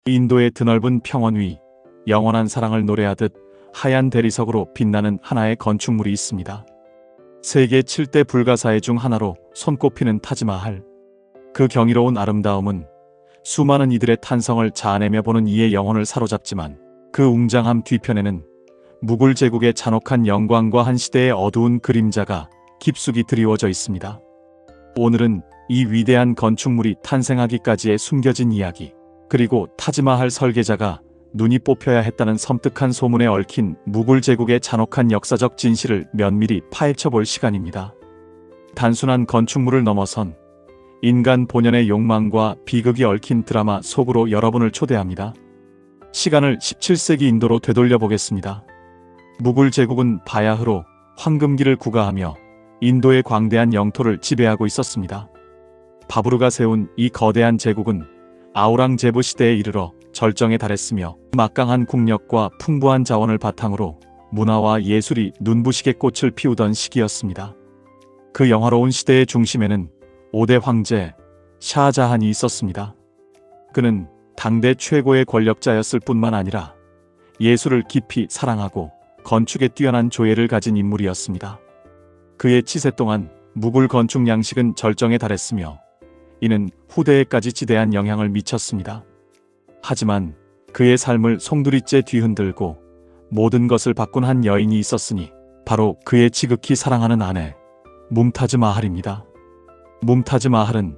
인도의 드넓은 평원 위 영원한 사랑을 노래하듯 하얀 대리석으로 빛나는 하나의 건축물이 있습니다. 세계 7대 불가사의 중 하나로 손꼽히는 타지마할. 그 경이로운 아름다움은 수많은 이들의 탄성을 자아내며 보는 이의 영혼을 사로잡지만 그 웅장함 뒤편에는 무굴 제국의 잔혹한 영광과 한 시대의 어두운 그림자가 깊숙이 드리워져 있습니다. 오늘은 이 위대한 건축물이 탄생하기까지의 숨겨진 이야기, 그리고 타지마할 설계자가 눈이 뽑혀야 했다는 섬뜩한 소문에 얽힌 무굴 제국의 잔혹한 역사적 진실을 면밀히 파헤쳐볼 시간입니다. 단순한 건축물을 넘어선 인간 본연의 욕망과 비극이 얽힌 드라마 속으로 여러분을 초대합니다. 시간을 17세기 인도로 되돌려 보겠습니다. 무굴 제국은 바야흐로 황금기를 구가하며 인도의 광대한 영토를 지배하고 있었습니다. 바브르가 세운 이 거대한 제국은 아우랑제브 시대에 이르러 절정에 달했으며 막강한 국력과 풍부한 자원을 바탕으로 문화와 예술이 눈부시게 꽃을 피우던 시기였습니다. 그 영화로운 시대의 중심에는 5대 황제 샤자한이 있었습니다. 그는 당대 최고의 권력자였을 뿐만 아니라 예술을 깊이 사랑하고 건축에 뛰어난 조예를 가진 인물이었습니다. 그의 치세 동안 무굴 건축 양식은 절정에 달했으며 이는 후대에까지 지대한 영향을 미쳤습니다. 하지만 그의 삶을 송두리째 뒤흔들고 모든 것을 바꾼 한 여인이 있었으니 바로 그의 지극히 사랑하는 아내 뭄타즈 마할입니다. 뭄타즈 마할은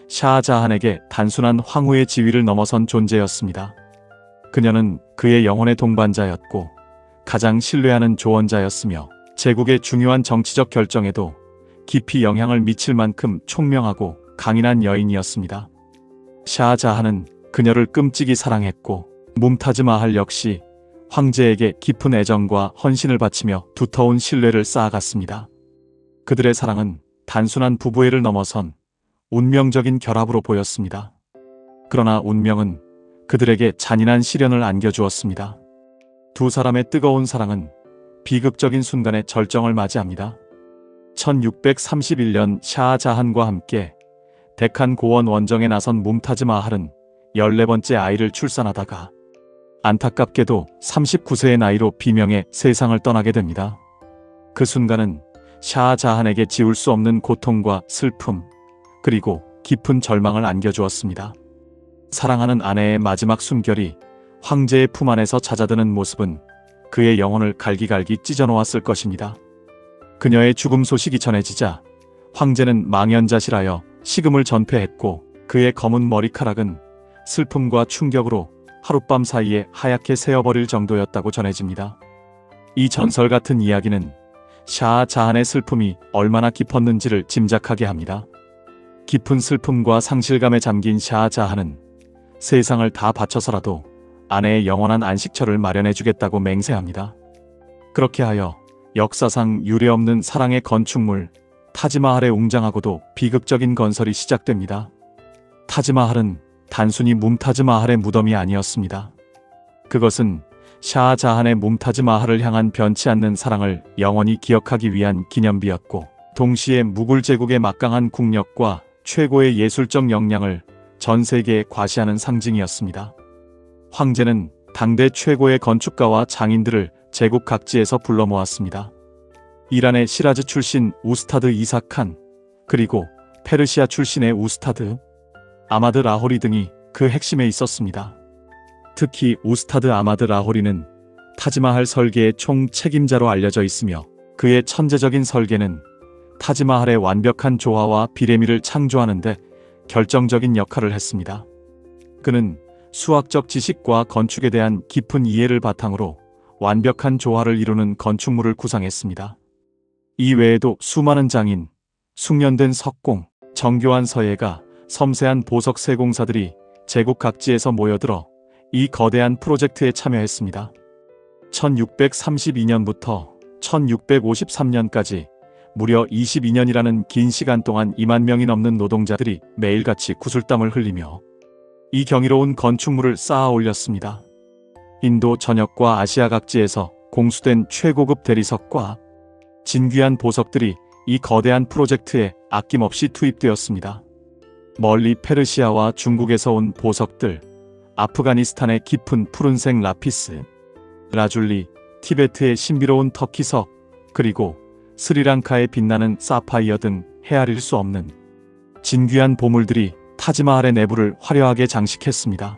샤자한에게 단순한 황후의 지위를 넘어선 존재였습니다. 그녀는 그의 영혼의 동반자였고 가장 신뢰하는 조언자였으며 제국의 중요한 정치적 결정에도 깊이 영향을 미칠 만큼 총명하고 강인한 여인이었습니다. 샤자한은 그녀를 끔찍이 사랑했고 뭄타즈 마할 역시 황제에게 깊은 애정과 헌신을 바치며 두터운 신뢰를 쌓아갔습니다. 그들의 사랑은 단순한 부부애를 넘어선 운명적인 결합으로 보였습니다. 그러나 운명은 그들에게 잔인한 시련을 안겨주었습니다. 두 사람의 뜨거운 사랑은 비극적인 순간에 절정을 맞이합니다. 1631년 샤자한과 함께 데칸 고원 원정에 나선 뭄타즈 마할은 14번째 아이를 출산하다가 안타깝게도 39세의 나이로 비명의 세상을 떠나게 됩니다. 그 순간은 샤자한에게 지울 수 없는 고통과 슬픔, 그리고 깊은 절망을 안겨주었습니다. 사랑하는 아내의 마지막 숨결이 황제의 품 안에서 잦아드는 모습은 그의 영혼을 갈기갈기 찢어놓았을 것입니다. 그녀의 죽음 소식이 전해지자 황제는 망연자실하여 식음을 전폐했고 그의 검은 머리카락은 슬픔과 충격으로 하룻밤 사이에 하얗게 새어버릴 정도였다고 전해집니다. 이 전설 같은 이야기는 샤자한의 슬픔이 얼마나 깊었는지를 짐작하게 합니다. 깊은 슬픔과 상실감에 잠긴 샤자한은 세상을 다 바쳐서라도 아내의 영원한 안식처를 마련해주겠다고 맹세합니다. 그렇게 하여 역사상 유례없는 사랑의 건축물 타지마할의 웅장하고도 비극적인 건설이 시작됩니다. 타지마할은 단순히 뭄타즈 마할의 무덤이 아니었습니다. 그것은 샤자한의 뭄타즈 마할을 향한 변치 않는 사랑을 영원히 기억하기 위한 기념비였고, 동시에 무굴 제국의 막강한 국력과 최고의 예술적 역량을 전 세계에 과시하는 상징이었습니다. 황제는 당대 최고의 건축가와 장인들을 제국 각지에서 불러 모았습니다. 이란의 시라즈 출신 우스타드 이삭 칸, 그리고 페르시아 출신의 우스타드 아마드 라호리 등이 그 핵심에 있었습니다. 특히 우스타드 아마드 라호리는 타지마할 설계의 총책임자로 알려져 있으며 그의 천재적인 설계는 타지마할의 완벽한 조화와 비례미를 창조하는 데 결정적인 역할을 했습니다. 그는 수학적 지식과 건축에 대한 깊은 이해를 바탕으로 완벽한 조화를 이루는 건축물을 구상했습니다. 이 외에도 수많은 장인, 숙련된 석공, 정교한 서예가, 섬세한 보석 세공사들이 제국 각지에서 모여들어 이 거대한 프로젝트에 참여했습니다. 1632년부터 1653년까지 무려 22년이라는 긴 시간 동안 2만 명이 넘는 노동자들이 매일같이 구슬땀을 흘리며 이 경이로운 건축물을 쌓아 올렸습니다. 인도 전역과 아시아 각지에서 공수된 최고급 대리석과 진귀한 보석들이 이 거대한 프로젝트에 아낌없이 투입되었습니다. 멀리 페르시아와 중국에서 온 보석들, 아프가니스탄의 깊은 푸른색 라피스, 라줄리, 티베트의 신비로운 터키석, 그리고 스리랑카의 빛나는 사파이어 등 헤아릴 수 없는 진귀한 보물들이 타지마할의 내부를 화려하게 장식했습니다.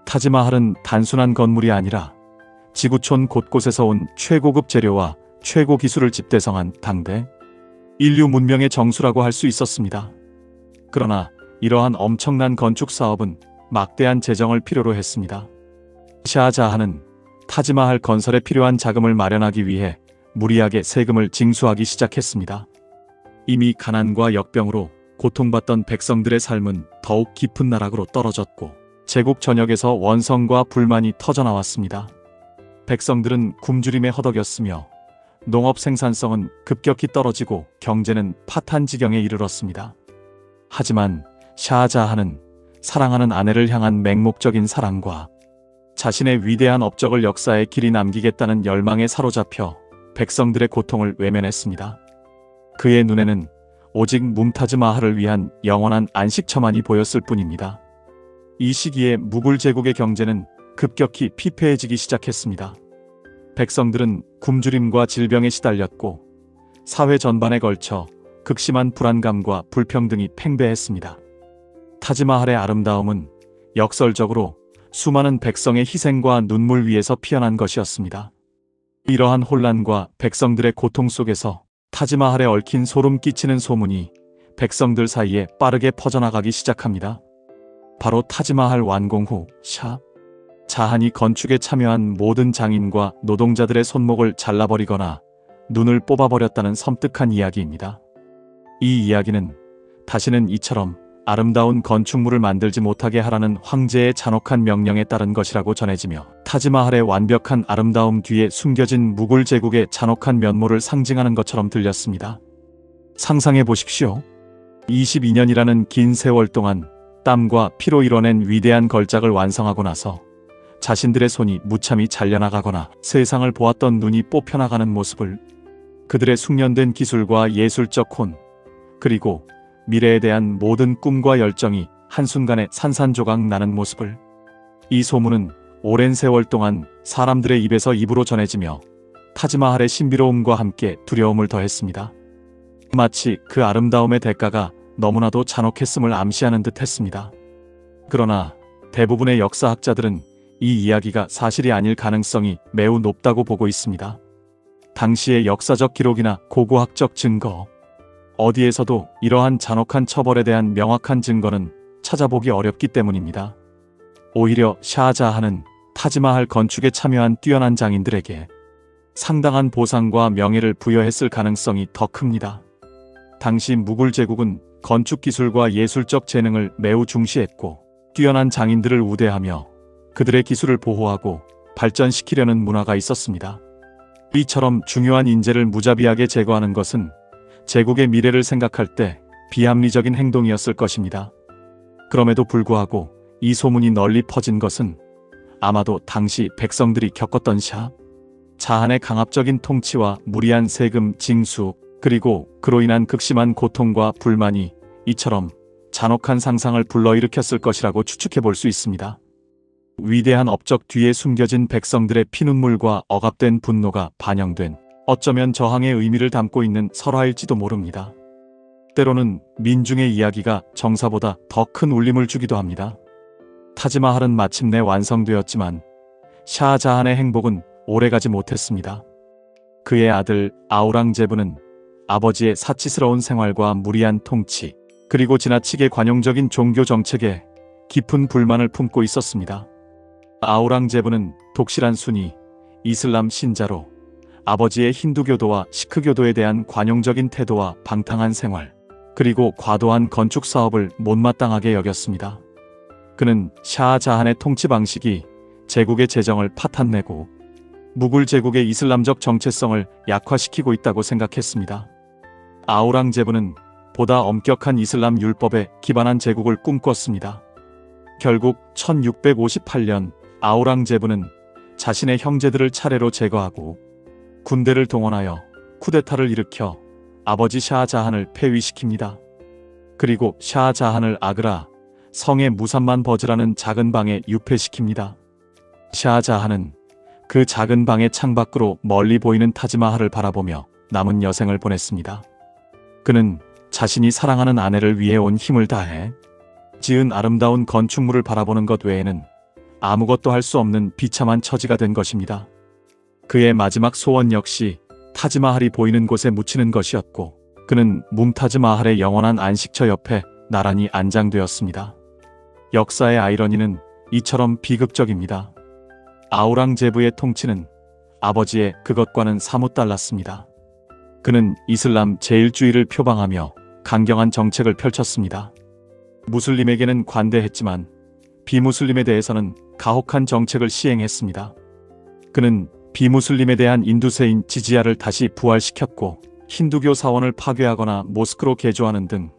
타지마할은 단순한 건물이 아니라 지구촌 곳곳에서 온 최고급 재료와 최고 기술을 집대성한 당대 인류 문명의 정수라고 할 수 있었습니다. 그러나 이러한 엄청난 건축 사업은 막대한 재정을 필요로 했습니다. 샤자한은 타지마할 건설에 필요한 자금을 마련하기 위해 무리하게 세금을 징수하기 시작했습니다. 이미 가난과 역병으로 고통받던 백성들의 삶은 더욱 깊은 나락으로 떨어졌고 제국 전역에서 원성과 불만이 터져나왔습니다. 백성들은 굶주림에 허덕였으며 농업 생산성은 급격히 떨어지고 경제는 파탄 지경에 이르렀습니다. 하지만 샤자한은 사랑하는 아내를 향한 맹목적인 사랑과 자신의 위대한 업적을 역사에 길이 남기겠다는 열망에 사로잡혀 백성들의 고통을 외면했습니다. 그의 눈에는 오직 뭄타즈 마할을 위한 영원한 안식처만이 보였을 뿐입니다. 이 시기에 무굴 제국의 경제는 급격히 피폐해지기 시작했습니다. 백성들은 굶주림과 질병에 시달렸고 사회 전반에 걸쳐 극심한 불안감과 불평등이 팽배했습니다. 타지마할의 아름다움은 역설적으로 수많은 백성의 희생과 눈물 위에서 피어난 것이었습니다. 이러한 혼란과 백성들의 고통 속에서 타지마할에 얽힌 소름 끼치는 소문이 백성들 사이에 빠르게 퍼져나가기 시작합니다. 바로 타지마할 완공 후 자한이 건축에 참여한 모든 장인과 노동자들의 손목을 잘라버리거나 눈을 뽑아버렸다는 섬뜩한 이야기입니다. 이 이야기는 다시는 이처럼 아름다운 건축물을 만들지 못하게 하라는 황제의 잔혹한 명령에 따른 것이라고 전해지며 타지마할의 완벽한 아름다움 뒤에 숨겨진 무굴 제국의 잔혹한 면모를 상징하는 것처럼 들렸습니다. 상상해 보십시오. 22년이라는 긴 세월 동안 땀과 피로 이뤄낸 위대한 걸작을 완성하고 나서 자신들의 손이 무참히 잘려나가거나 세상을 보았던 눈이 뽑혀나가는 모습을, 그들의 숙련된 기술과 예술적 혼, 그리고 미래에 대한 모든 꿈과 열정이 한순간에 산산조각 나는 모습을, 이 소문은 오랜 세월 동안 사람들의 입에서 입으로 전해지며 타지마할의 신비로움과 함께 두려움을 더했습니다. 마치 그 아름다움의 대가가 너무나도 잔혹했음을 암시하는 듯 했습니다. 그러나 대부분의 역사학자들은 이 이야기가 사실이 아닐 가능성이 매우 높다고 보고 있습니다. 당시의 역사적 기록이나 고고학적 증거, 어디에서도 이러한 잔혹한 처벌에 대한 명확한 증거는 찾아보기 어렵기 때문입니다. 오히려 샤자한은 타지마할 건축에 참여한 뛰어난 장인들에게 상당한 보상과 명예를 부여했을 가능성이 더 큽니다. 당시 무굴 제국은 건축 기술과 예술적 재능을 매우 중시했고 뛰어난 장인들을 우대하며 그들의 기술을 보호하고 발전시키려는 문화가 있었습니다. 이처럼 중요한 인재를 무자비하게 제거하는 것은 제국의 미래를 생각할 때 비합리적인 행동이었을 것입니다. 그럼에도 불구하고 이 소문이 널리 퍼진 것은 아마도 당시 백성들이 겪었던 자한의 강압적인 통치와 무리한 세금 징수, 그리고 그로 인한 극심한 고통과 불만이 이처럼 잔혹한 상상을 불러일으켰을 것이라고 추측해 볼 수 있습니다. 위대한 업적 뒤에 숨겨진 백성들의 피눈물과 억압된 분노가 반영된 어쩌면 저항의 의미를 담고 있는 설화일지도 모릅니다. 때로는 민중의 이야기가 정사보다 더 큰 울림을 주기도 합니다. 타지마할은 마침내 완성되었지만 샤자한의 행복은 오래가지 못했습니다. 그의 아들 아우랑제브는 아버지의 사치스러운 생활과 무리한 통치, 그리고 지나치게 관용적인 종교 정책에 깊은 불만을 품고 있었습니다. 아우랑제브는 독실한 순위, 이슬람 신자로 아버지의 힌두교도와 시크교도에 대한 관용적인 태도와 방탕한 생활, 그리고 과도한 건축 사업을 못마땅하게 여겼습니다. 그는 샤자한의 통치 방식이 제국의 재정을 파탄내고 무굴 제국의 이슬람적 정체성을 약화시키고 있다고 생각했습니다. 아우랑제브는 보다 엄격한 이슬람 율법에 기반한 제국을 꿈꿨습니다. 결국 1658년 아우랑제브는 자신의 형제들을 차례로 제거하고 군대를 동원하여 쿠데타를 일으켜 아버지 샤자한을 폐위시킵니다. 그리고 샤자한을 아그라, 성의 무삼만 버즈라는 작은 방에 유폐시킵니다. 샤자한은 그 작은 방의 창밖으로 멀리 보이는 타지마할을 바라보며 남은 여생을 보냈습니다. 그는 자신이 사랑하는 아내를 위해 온 힘을 다해 지은 아름다운 건축물을 바라보는 것 외에는 아무것도 할 수 없는 비참한 처지가 된 것입니다. 그의 마지막 소원 역시 타지마할이 보이는 곳에 묻히는 것이었고, 그는 뭄타즈 마할의 영원한 안식처 옆에 나란히 안장되었습니다. 역사의 아이러니는 이처럼 비극적입니다. 아우랑제부의 통치는 아버지의 그것과는 사뭇 달랐습니다. 그는 이슬람 제1주의를 표방하며 강경한 정책을 펼쳤습니다. 무슬림에게는 관대했지만 비무슬림에 대해서는 가혹한 정책을 시행했습니다. 그는 비무슬림에 대한 인두세인 지지야를 다시 부활시켰고, 힌두교 사원을 파괴하거나 모스크로 개조하는 등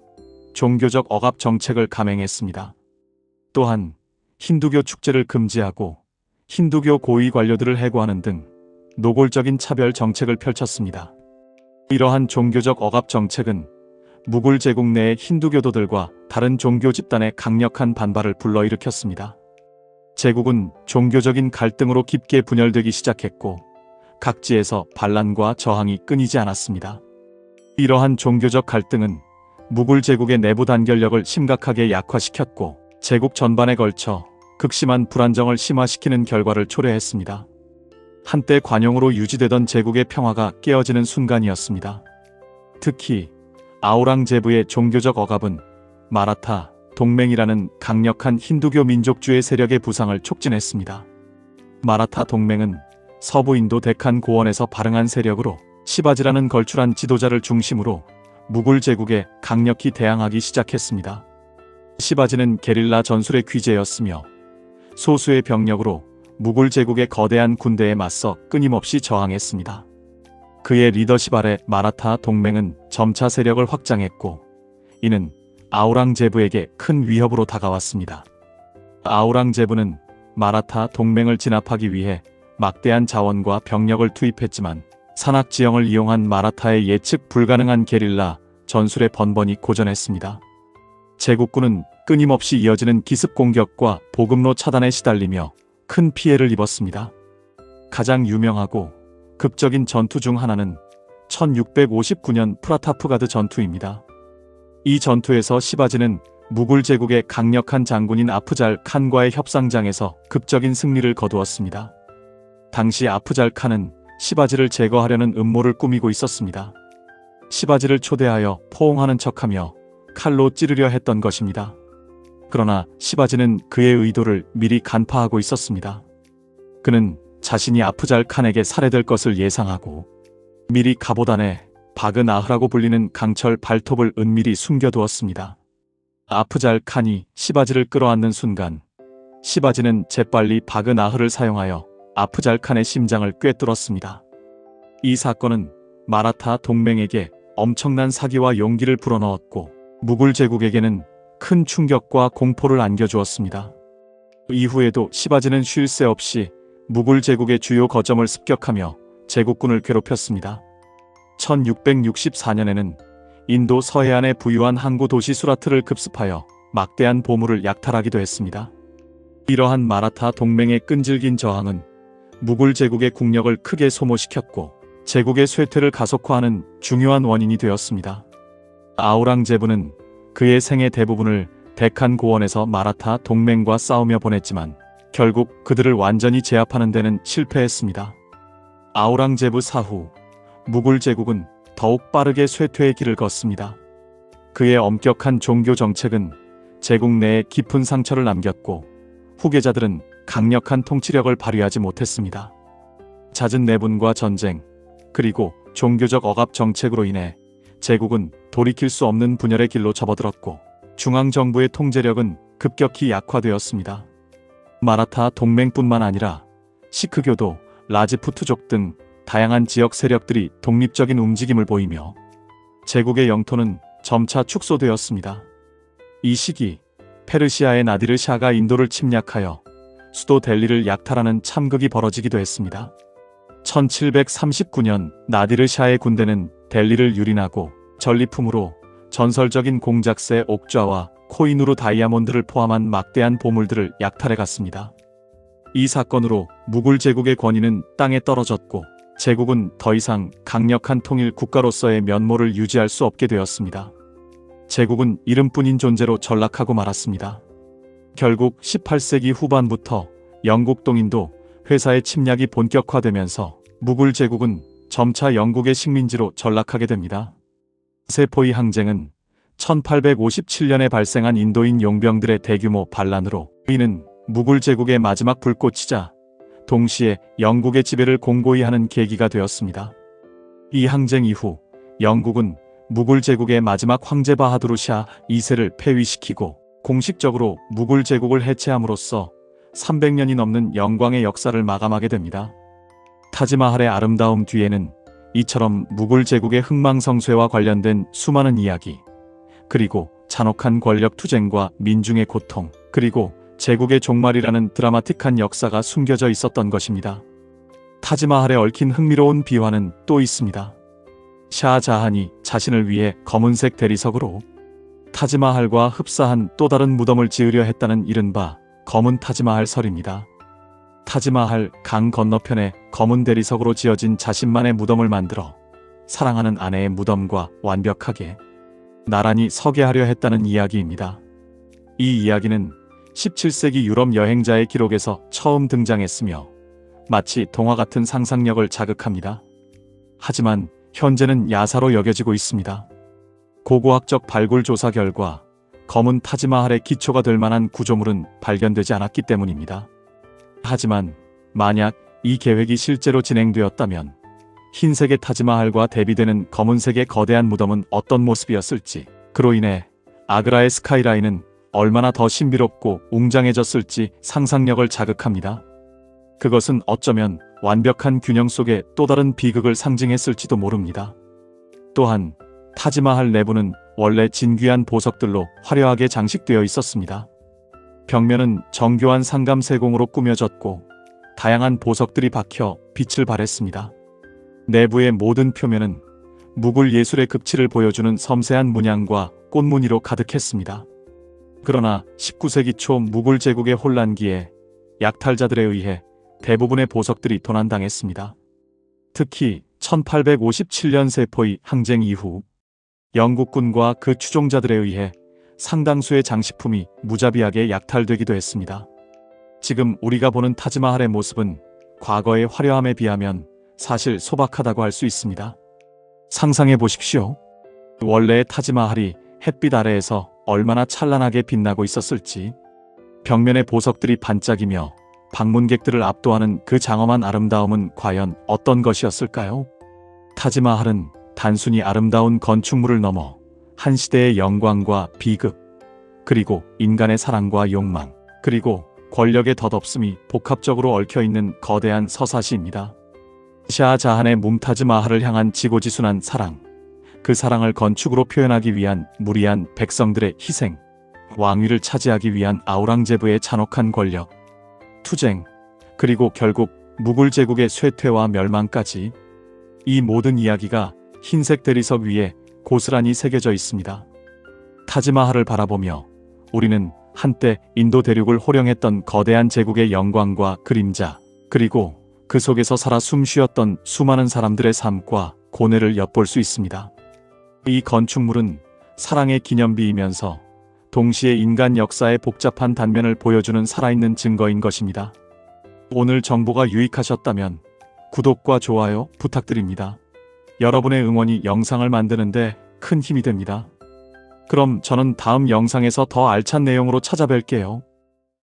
종교적 억압 정책을 감행했습니다. 또한 힌두교 축제를 금지하고 힌두교 고위 관료들을 해고하는 등 노골적인 차별 정책을 펼쳤습니다. 이러한 종교적 억압 정책은 무굴 제국 내의 힌두교도들과 다른 종교 집단의 강력한 반발을 불러일으켰습니다. 제국은 종교적인 갈등으로 깊게 분열되기 시작했고, 각지에서 반란과 저항이 끊이지 않았습니다. 이러한 종교적 갈등은 무굴 제국의 내부 단결력을 심각하게 약화시켰고, 제국 전반에 걸쳐 극심한 불안정을 심화시키는 결과를 초래했습니다. 한때 관용으로 유지되던 제국의 평화가 깨어지는 순간이었습니다. 특히 아우랑제부의 종교적 억압은 마라타 동맹이라는 강력한 힌두교 민족주의 세력의 부상을 촉진했습니다. 마라타 동맹은 서부 인도 데칸 고원에서 발흥한 세력으로 시바지라는 걸출한 지도자를 중심으로 무굴 제국에 강력히 대항하기 시작했습니다. 시바지는 게릴라 전술의 귀재였으며 소수의 병력으로 무굴 제국의 거대한 군대에 맞서 끊임없이 저항했습니다. 그의 리더십 아래 마라타 동맹은 점차 세력을 확장했고, 이는 아우랑제부에게 큰 위협으로 다가왔습니다. 아우랑제부는 마라타 동맹을 진압하기 위해 막대한 자원과 병력을 투입했지만, 산악지형을 이용한 마라타의 예측 불가능한 게릴라 전술에 번번이 고전했습니다. 제국군은 끊임없이 이어지는 기습 공격과 보급로 차단에 시달리며 큰 피해를 입었습니다. 가장 유명하고 극적인 전투 중 하나는 1659년 프라타프가드 전투입니다. 이 전투에서 시바지는 무굴 제국의 강력한 장군인 아프잘 칸과의 협상장에서 극적인 승리를 거두었습니다. 당시 아프잘 칸은 시바지를 제거하려는 음모를 꾸미고 있었습니다. 시바지를 초대하여 포옹하는 척하며 칼로 찌르려 했던 것입니다. 그러나 시바지는 그의 의도를 미리 간파하고 있었습니다. 그는 자신이 아프잘 칸에게 살해될 것을 예상하고 미리 갑옷안에 바그나흐라고 불리는 강철 발톱을 은밀히 숨겨두었습니다. 아프잘 칸이 시바지를 끌어안는 순간 시바지는 재빨리 바그나흐를 사용하여 아프잘 칸의 심장을 꿰뚫었습니다. 이 사건은 마라타 동맹에게 엄청난 사기와 용기를 불어넣었고, 무굴 제국에게는 큰 충격과 공포를 안겨주었습니다. 이후에도 시바지는 쉴 새 없이 무굴 제국의 주요 거점을 습격하며 제국군을 괴롭혔습니다. 1664년에는 인도 서해안에 부유한 항구 도시 수라트를 급습하여 막대한 보물을 약탈하기도 했습니다. 이러한 마라타 동맹의 끈질긴 저항은 무굴 제국의 국력을 크게 소모시켰고, 제국의 쇠퇴를 가속화하는 중요한 원인이 되었습니다. 아우랑제부는 그의 생애 대부분을 데칸 고원에서 마라타 동맹과 싸우며 보냈지만 결국 그들을 완전히 제압하는 데는 실패했습니다. 아우랑제부 사후 무굴 제국은 더욱 빠르게 쇠퇴의 길을 걷습니다. 그의 엄격한 종교 정책은 제국 내에 깊은 상처를 남겼고, 후계자들은 강력한 통치력을 발휘하지 못했습니다. 잦은 내분과 전쟁, 그리고 종교적 억압 정책으로 인해 제국은 돌이킬 수 없는 분열의 길로 접어들었고, 중앙정부의 통제력은 급격히 약화되었습니다. 마라타 동맹뿐만 아니라 시크교도, 라지푸트족 등 다양한 지역 세력들이 독립적인 움직임을 보이며 제국의 영토는 점차 축소되었습니다. 이 시기 페르시아의 나디르 샤가 인도를 침략하여 수도 델리를 약탈하는 참극이 벌어지기도 했습니다. 1739년 나디르 샤의 군대는 델리를 유린하고 전리품으로 전설적인 공작새 옥좌와 코인으로 다이아몬드를 포함한 막대한 보물들을 약탈해 갔습니다. 이 사건으로 무굴 제국의 권위는 땅에 떨어졌고 제국은 더 이상 강력한 통일 국가로서의 면모를 유지할 수 없게 되었습니다. 제국은 이름뿐인 존재로 전락하고 말았습니다. 결국 18세기 후반부터 영국 동인도 회사의 침략이 본격화되면서 무굴 제국은 점차 영국의 식민지로 전락하게 됩니다. 세포이 항쟁은 1857년에 발생한 인도인 용병들의 대규모 반란으로 이는 무굴 제국의 마지막 불꽃이자 동시에 영국의 지배를 공고히 하는 계기가 되었습니다. 이 항쟁 이후 영국은 무굴 제국의 마지막 황제 바하두르 샤 2세를 폐위시키고 공식적으로 무굴 제국을 해체함으로써 300년이 넘는 영광의 역사를 마감하게 됩니다. 타지마할의 아름다움 뒤에는 이처럼 무굴 제국의 흥망성쇠와 관련된 수많은 이야기, 그리고 잔혹한 권력 투쟁과 민중의 고통, 그리고 제국의 종말이라는 드라마틱한 역사가 숨겨져 있었던 것입니다. 타지마할에 얽힌 흥미로운 비화는 또 있습니다. 샤자한이 자신을 위해 검은색 대리석으로 타지마할과 흡사한 또 다른 무덤을 지으려 했다는 이른바 검은 타지마할 설입니다. 타지마할 강 건너편에 검은 대리석으로 지어진 자신만의 무덤을 만들어 사랑하는 아내의 무덤과 완벽하게 나란히 서게 하려 했다는 이야기입니다. 이 이야기는 17세기 유럽 여행자의 기록에서 처음 등장했으며 마치 동화 같은 상상력을 자극합니다. 하지만 현재는 야사로 여겨지고 있습니다. 고고학적 발굴 조사 결과 검은 타지마할의 기초가 될 만한 구조물은 발견되지 않았기 때문입니다. 하지만 만약 이 계획이 실제로 진행되었다면 흰색의 타지마할과 대비되는 검은색의 거대한 무덤은 어떤 모습이었을지, 그로 인해 아그라의 스카이라인은 얼마나 더 신비롭고 웅장해졌을지 상상력을 자극합니다. 그것은 어쩌면 완벽한 균형 속의 또 다른 비극을 상징했을지도 모릅니다. 또한 타지마할 내부는 원래 진귀한 보석들로 화려하게 장식되어 있었습니다. 벽면은 정교한 상감세공으로 꾸며졌고 다양한 보석들이 박혀 빛을 발했습니다. 내부의 모든 표면은 무굴 예술의 극치를 보여주는 섬세한 문양과 꽃무늬로 가득했습니다. 그러나 19세기 초 무굴 제국의 혼란기에 약탈자들에 의해 대부분의 보석들이 도난당했습니다. 특히 1857년 세포이 항쟁 이후 영국군과 그 추종자들에 의해 상당수의 장식품이 무자비하게 약탈되기도 했습니다. 지금 우리가 보는 타지마할의 모습은 과거의 화려함에 비하면 사실 소박하다고 할 수 있습니다. 상상해 보십시오. 원래의 타지마할이 햇빛 아래에서 얼마나 찬란하게 빛나고 있었을지, 벽면의 보석들이 반짝이며 방문객들을 압도하는 그 장엄한 아름다움은 과연 어떤 것이었을까요? 타지마할은 단순히 아름다운 건축물을 넘어 한 시대의 영광과 비극, 그리고 인간의 사랑과 욕망, 그리고 권력의 덧없음이 복합적으로 얽혀있는 거대한 서사시입니다. 샤자한의 뭄타즈 마할을 향한 지고지순한 사랑, 그 사랑을 건축으로 표현하기 위한 무리한 백성들의 희생, 왕위를 차지하기 위한 아우랑제브의 잔혹한 권력, 투쟁, 그리고 결국 무굴 제국의 쇠퇴와 멸망까지, 이 모든 이야기가 흰색 대리석 위에 고스란히 새겨져 있습니다. 타지마할을 바라보며 우리는 한때 인도 대륙을 호령했던 거대한 제국의 영광과 그림자, 그리고 그 속에서 살아 숨쉬었던 수많은 사람들의 삶과 고뇌를 엿볼 수 있습니다. 이 건축물은 사랑의 기념비이면서 동시에 인간 역사의 복잡한 단면을 보여주는 살아있는 증거인 것입니다. 오늘 정보가 유익하셨다면 구독과 좋아요 부탁드립니다. 여러분의 응원이 영상을 만드는데 큰 힘이 됩니다. 그럼 저는 다음 영상에서 더 알찬 내용으로 찾아뵐게요.